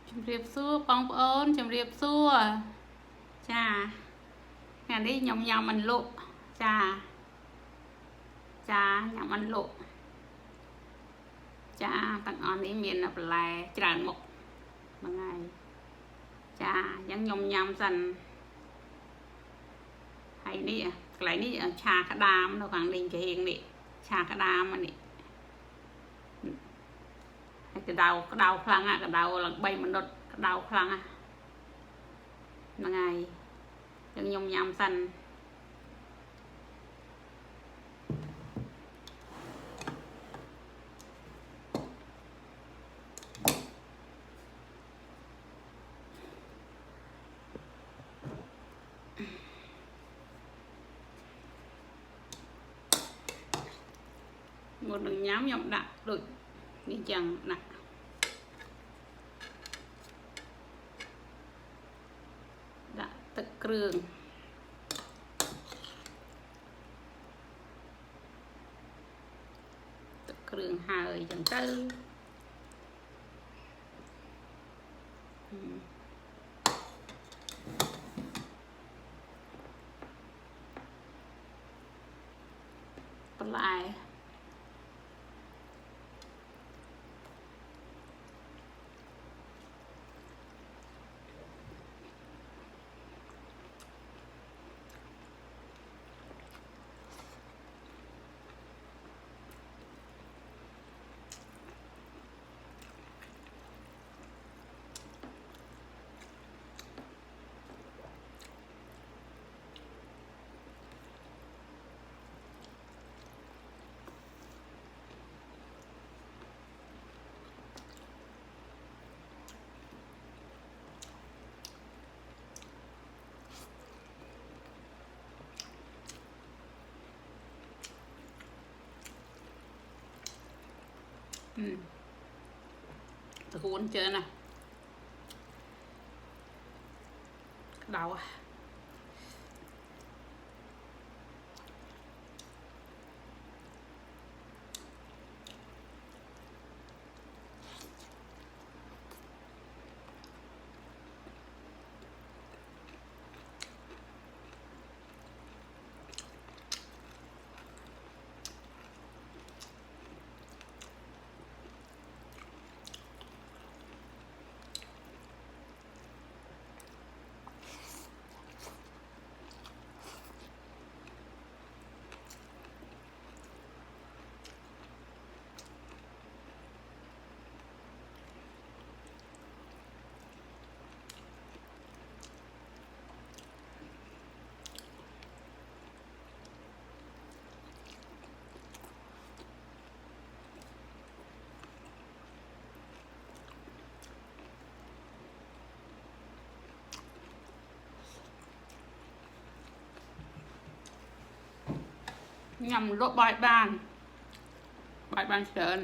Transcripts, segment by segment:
ជម្រាបសួរបងប្អូនជម្រាបសួរចាថ្ងៃនេះខ្ញុំញ៉ាំអន្លក់ចាញ៉ាំអន្លក់ចាទាំងអស់នេះមានបន្លែច្រើនមុខហ្នឹងហើយចាអញ្ចឹងខ្ញុំញ៉ាំសិនហើយនេះកន្លែងនេះឆាក្តាមនៅខាងលេងកាហៀងនេះឆាក្តាមនេះហើយកដៅខ្លាំងកដៅឡើង3មិនិតក្តៅខ្លាំងហ្នឹងហើយចឹងខ្ញុំញ៉ាំសិនមុននឹងញ៉ាំខ្ញុំដាក់ដូចនេះចឹងដាក់ទឹកគ្រឿងហើយចឹងទៅបន្លែตะกูนเจอนะเดาញ៉ាំលក់បាយបានច្រើន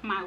เมา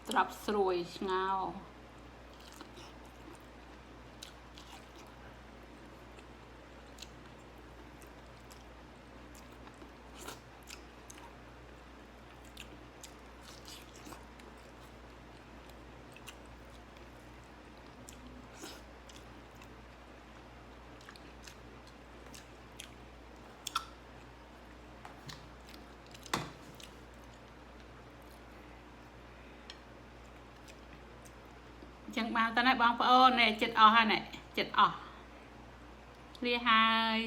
ตรับสรวยเงาจังมาตอนนี้บางปะโอนเนี่ยจิตออฮะเนี่ยจิตออเรียหาย